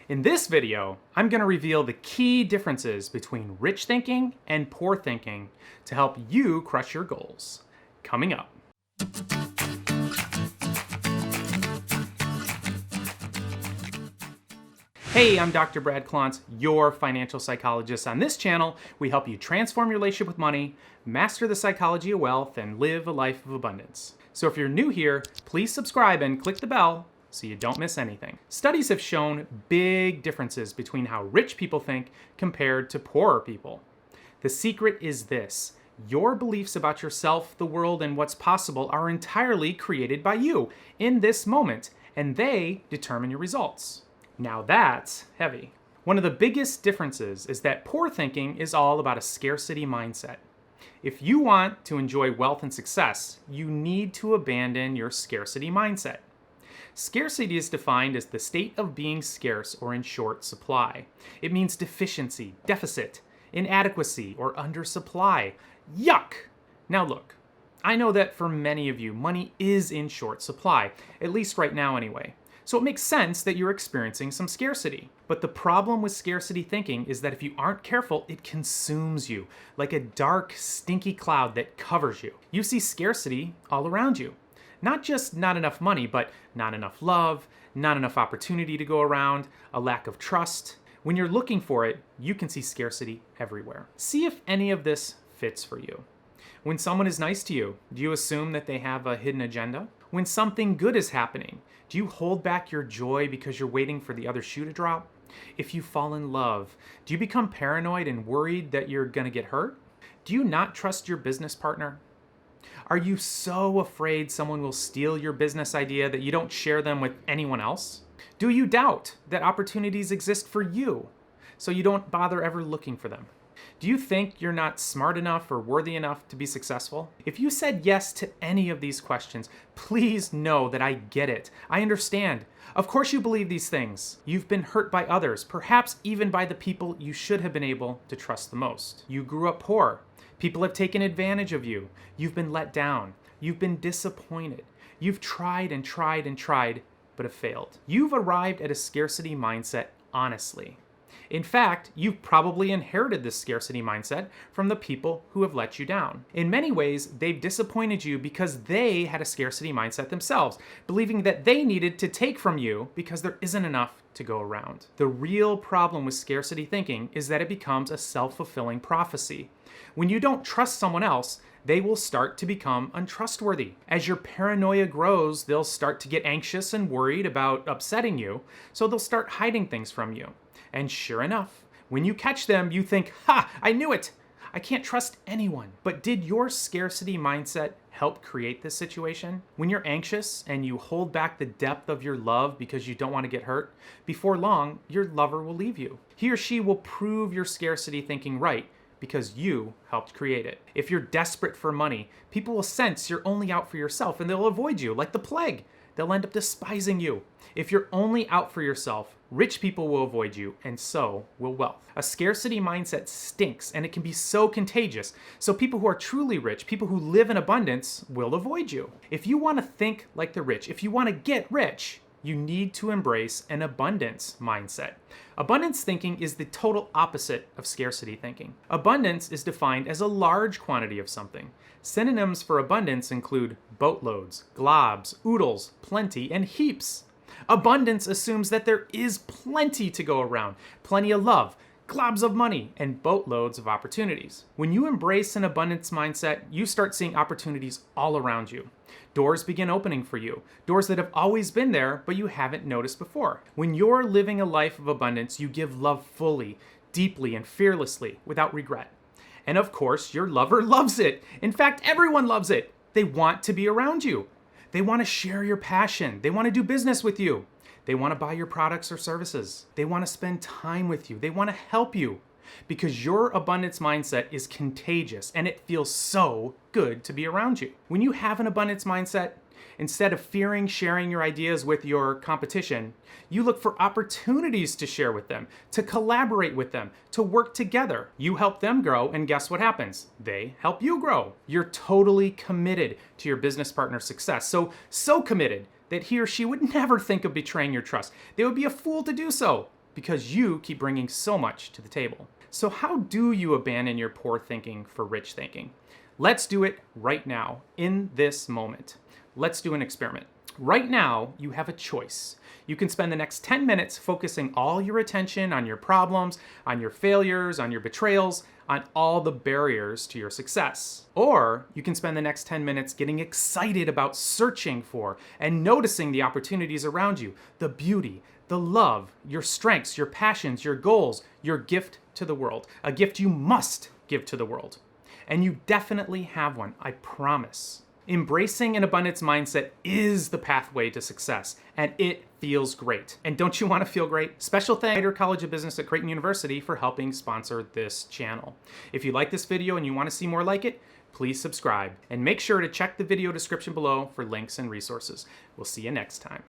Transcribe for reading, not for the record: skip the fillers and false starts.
In this video, I'm going to reveal the key differences between rich thinking and poor thinking to help you crush your goals. Coming up. Hey, I'm Dr. Brad Klontz, your financial psychologist. On this channel, we help you transform your relationship with money, master the psychology of wealth, and live a life of abundance. So if you're new here, please subscribe and click the bell so you don't miss anything. Studies have shown big differences between how rich people think compared to poorer people. The secret is this: your beliefs about yourself, the world, and what's possible are entirely created by you in this moment, and they determine your results. Now that's heavy. One of the biggest differences is that poor thinking is all about a scarcity mindset. If you want to enjoy wealth and success, you need to abandon your scarcity mindset. Scarcity is defined as the state of being scarce or in short supply. It means deficiency, deficit, inadequacy, or undersupply. Yuck! Now look, I know that for many of you, money is in short supply, at least right now anyway. So it makes sense that you're experiencing some scarcity. But the problem with scarcity thinking is that if you aren't careful, it consumes you like a dark, stinky cloud that covers you. You see scarcity all around you. Not just not enough money, but not enough love, not enough opportunity to go around, a lack of trust. When you're looking for it, you can see scarcity everywhere. See if any of this fits for you. When someone is nice to you, do you assume that they have a hidden agenda? When something good is happening, do you hold back your joy because you're waiting for the other shoe to drop? If you fall in love, do you become paranoid and worried that you're gonna get hurt? Do you not trust your business partner? Are you so afraid someone will steal your business idea that you don't share them with anyone else? Do you doubt that opportunities exist for you, so you don't bother ever looking for them? Do you think you're not smart enough or worthy enough to be successful? If you said yes to any of these questions, please know that I get it. I understand. Of course you believe these things. You've been hurt by others, perhaps even by the people you should have been able to trust the most. You grew up poor. People have taken advantage of you. You've been let down. You've been disappointed. You've tried and tried and tried, but have failed. You've arrived at a scarcity mindset honestly. In fact, you've probably inherited this scarcity mindset from the people who have let you down. In many ways, they've disappointed you because they had a scarcity mindset themselves, believing that they needed to take from you because there isn't enough to go around. The real problem with scarcity thinking is that it becomes a self-fulfilling prophecy. When you don't trust someone else, they will start to become untrustworthy. As your paranoia grows, they'll start to get anxious and worried about upsetting you, so they'll start hiding things from you. And sure enough, when you catch them, you think, "Ha, I knew it! I can't trust anyone." But did your scarcity mindset help create this situation? When you're anxious and you hold back the depth of your love because you don't want to get hurt, before long, your lover will leave you. He or she will prove your scarcity thinking right because you helped create it. If you're desperate for money, people will sense you're only out for yourself and they'll avoid you like the plague. They'll end up despising you. If you're only out for yourself, rich people will avoid you, and so will wealth. A scarcity mindset stinks, and it can be so contagious. So people who are truly rich, people who live in abundance, will avoid you. If you want to think like the rich, if you want to get rich, you need to embrace an abundance mindset. Abundance thinking is the total opposite of scarcity thinking. Abundance is defined as a large quantity of something. Synonyms for abundance include boatloads, globs, oodles, plenty, and heaps. Abundance assumes that there is plenty to go around, plenty of love, globs of money, and boatloads of opportunities. When you embrace an abundance mindset, you start seeing opportunities all around you. Doors begin opening for you, doors that have always been there, but you haven't noticed before. When you're living a life of abundance, you give love fully, deeply, and fearlessly, without regret. And of course, your lover loves it. In fact, everyone loves it. They want to be around you. They want to share your passion. They want to do business with you. They want to buy your products or services. They want to spend time with you. They want to help you because your abundance mindset is contagious and it feels so good to be around you. When you have an abundance mindset, instead of fearing sharing your ideas with your competition, you look for opportunities to share with them, to collaborate with them, to work together. You help them grow, and guess what happens? They help you grow. You're totally committed to your business partner's success. So committed that he or she would never think of betraying your trust. They would be a fool to do so. because you keep bringing so much to the table. So how do you abandon your poor thinking for rich thinking? Let's do it right now, in this moment. Let's do an experiment. Right now, you have a choice. You can spend the next 10 minutes focusing all your attention on your problems, on your failures, on your betrayals, on all the barriers to your success. Or you can spend the next 10 minutes getting excited about searching for and noticing the opportunities around you, the beauty, the love, your strengths, your passions, your goals, your gift to the world, a gift you must give to the world. And you definitely have one, I promise. Embracing an abundance mindset is the pathway to success, and it feels great. And don't you want to feel great? Special thanks to College of Business at Creighton University for helping sponsor this channel. If you like this video and you want to see more like it, please subscribe, and make sure to check the video description below for links and resources. We'll see you next time.